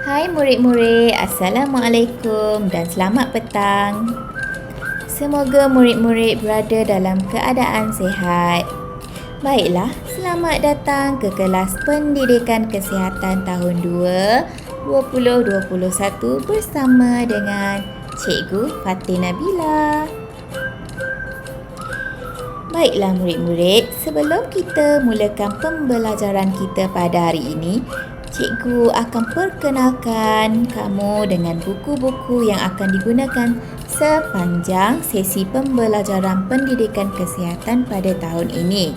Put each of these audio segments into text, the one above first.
Hai murid-murid, Assalamualaikum dan selamat petang. Semoga murid-murid berada dalam keadaan sihat. Baiklah, selamat datang ke kelas Pendidikan Kesihatan tahun 2 2021 bersama dengan Cikgu Fatin Nabila. Baiklah murid-murid, sebelum kita mulakan pembelajaran kita pada hari ini, Cikgu akan perkenalkan kamu dengan buku-buku yang akan digunakan sepanjang sesi pembelajaran pendidikan kesihatan pada tahun ini.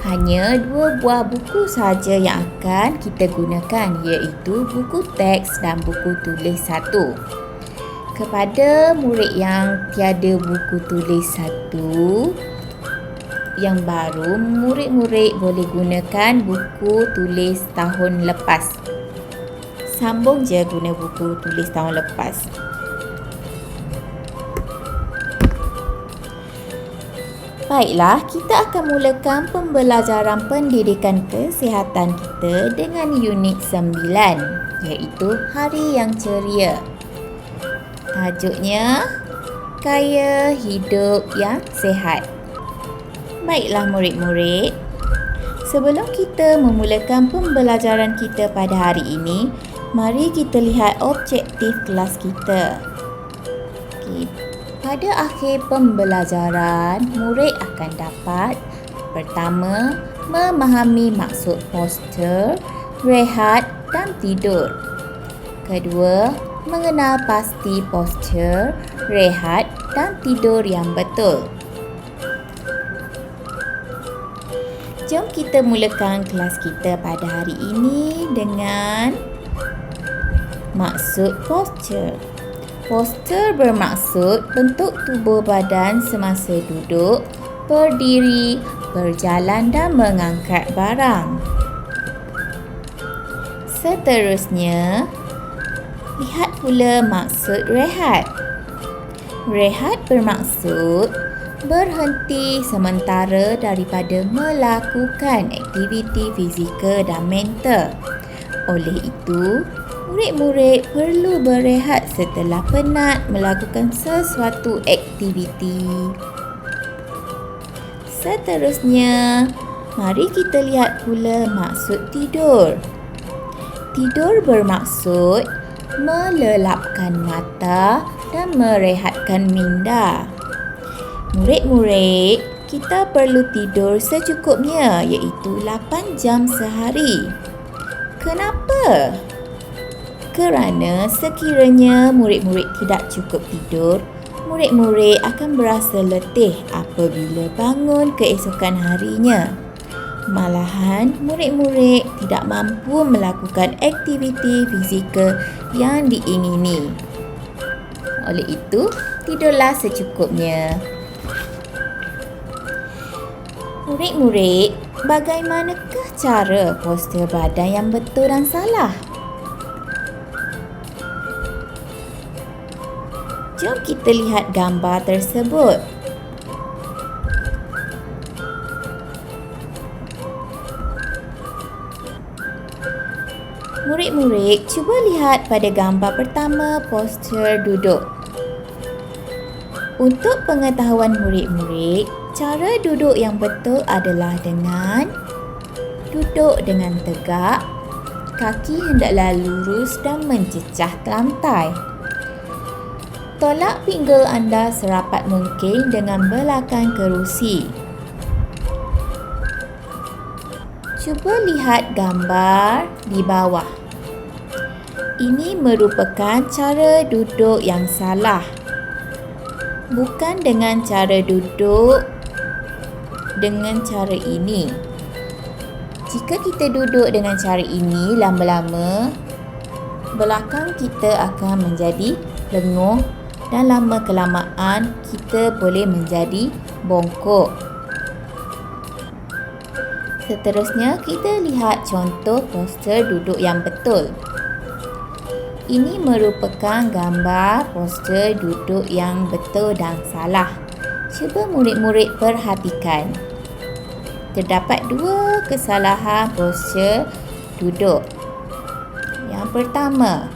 Hanya 2 buah buku saja yang akan kita gunakan, iaitu buku teks dan buku tulis 1. Kepada murid yang tiada buku tulis 1, yang baru, murid-murid boleh gunakan buku tulis tahun lepas. Sambung je guna buku tulis tahun lepas. Baiklah, kita akan mulakan pembelajaran pendidikan kesihatan kita dengan unit 9, iaitu Hari yang Ceria. Tajuknya, Gaya Hidup yang Sihat. Baiklah murid-murid, sebelum kita memulakan pembelajaran kita pada hari ini, mari kita lihat objektif kelas kita. Pada akhir pembelajaran, murid akan dapat: pertama, memahami maksud postur, rehat dan tidur. Kedua, mengenal pasti postur, rehat dan tidur yang betul. Jom kita mulakan kelas kita pada hari ini dengan maksud postur. Postur bermaksud bentuk tubuh badan semasa duduk, berdiri, berjalan dan mengangkat barang. Seterusnya, lihat pula maksud rehat. Rehat bermaksud berhenti sementara daripada melakukan aktiviti fizikal dan mental. Oleh itu, murid-murid perlu berehat setelah penat melakukan sesuatu aktiviti. Seterusnya, mari kita lihat pula maksud tidur. Tidur bermaksud melelapkan mata dan merehatkan minda. Murid-murid, kita perlu tidur secukupnya, iaitu 8 jam sehari. Kenapa? Kerana sekiranya murid-murid tidak cukup tidur, murid-murid akan berasa letih apabila bangun keesokan harinya. Malahan, murid-murid tidak mampu melakukan aktiviti fizikal yang diingini. Oleh itu, tidurlah secukupnya. Murid-murid, bagaimanakah cara postur badan yang betul dan salah? Jom kita lihat gambar tersebut. Murid-murid, cuba lihat pada gambar pertama, postur duduk. Untuk pengetahuan murid-murid, cara duduk yang betul adalah dengan duduk dengan tegak, kaki hendaklah lurus dan mencecah lantai. Tolak pinggul anda serapat mungkin dengan belakang kerusi. Cuba lihat gambar di bawah. Ini merupakan cara duduk yang salah. Bukan dengan cara duduk dengan cara ini. Jika kita duduk dengan cara ini, lama-lama belakang kita akan menjadi lenguh dan lama kelamaan kita boleh menjadi bongkok. Seterusnya, kita lihat contoh postur duduk yang betul. Ini merupakan gambar postur duduk yang betul dan salah. Cuba murid-murid perhatikan. Terdapat 2 kesalahan postur duduk. Yang Yang pertama,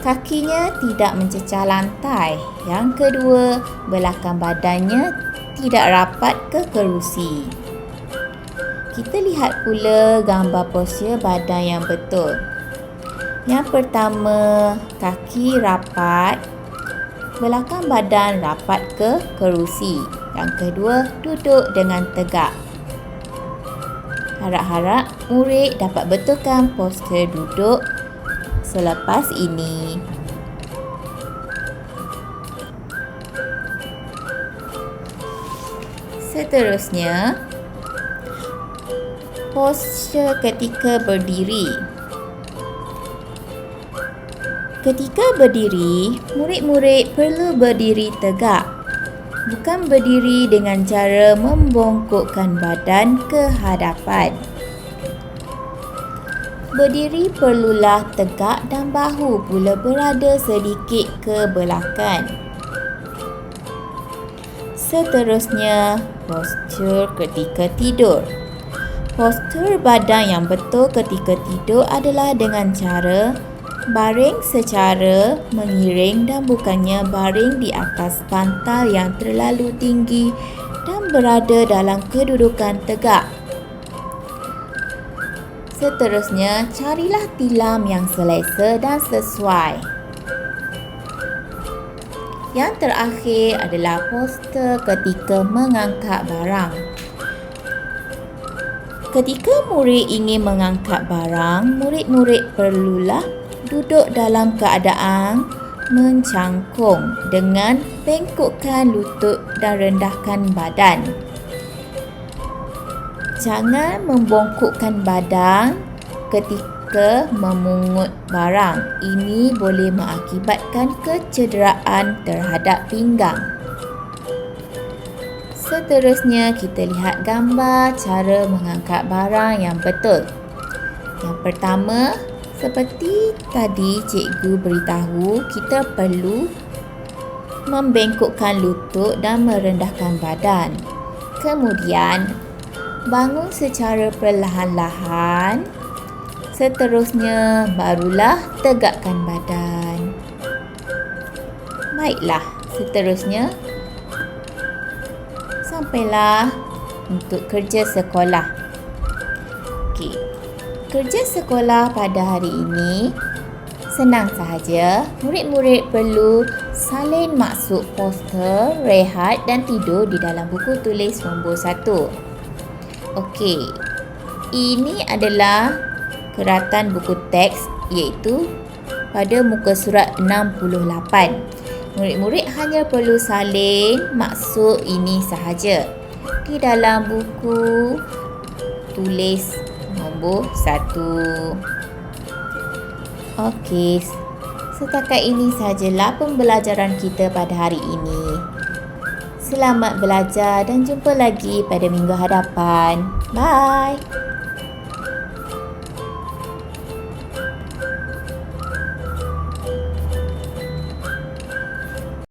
kakinya tidak mencecah lantai. Yang kedua, belakang badannya tidak rapat ke kerusi. Kita lihat pula gambar postur badan yang betul. Yang pertama, kaki rapat, belakang badan rapat ke kerusi. Yang kedua, duduk dengan tegak. Harap-harap murid dapat betulkan postur duduk selepas ini. Seterusnya, postur ketika berdiri. Ketika berdiri, murid-murid perlu berdiri tegak. Bukan berdiri dengan cara membongkokkan badan ke hadapan. Berdiri perlulah tegak dan bahu pula berada sedikit ke belakang. Seterusnya, postur ketika tidur. Postur badan yang betul ketika tidur adalah dengan cara baring secara mengiring dan bukannya baring di atas bantal yang terlalu tinggi dan berada dalam kedudukan tegak. Seterusnya, carilah tilam yang selesa dan sesuai. Yang terakhir adalah postur ketika mengangkat barang. Ketika murid ingin mengangkat barang, murid-murid perlulah duduk dalam keadaan mencangkung dengan bengkokkan lutut dan rendahkan badan. Jangan membongkokkan badan ketika memungut barang. Ini boleh mengakibatkan kecederaan terhadap pinggang. Seterusnya, kita lihat gambar cara mengangkat barang yang betul. Yang pertama, seperti tadi cikgu beritahu, kita perlu membengkokkan lutut dan merendahkan badan. Kemudian, bangun secara perlahan-lahan. Seterusnya, barulah tegakkan badan. Baiklah, seterusnya, sampailah untuk kerja sekolah. Okey. Kerja sekolah pada hari ini senang sahaja. Murid-murid perlu salin maksud postur, rehat dan tidur di dalam buku tulis nombor 1. Okey. Ini adalah keratan buku teks iaitu pada muka surat 68. Murid-murid hanya perlu salin maksud ini sahaja di dalam buku tulis nombor 1. Okey, setakat ini sahajalah pembelajaran kita pada hari ini. Selamat belajar dan jumpa lagi pada minggu hadapan. Bye.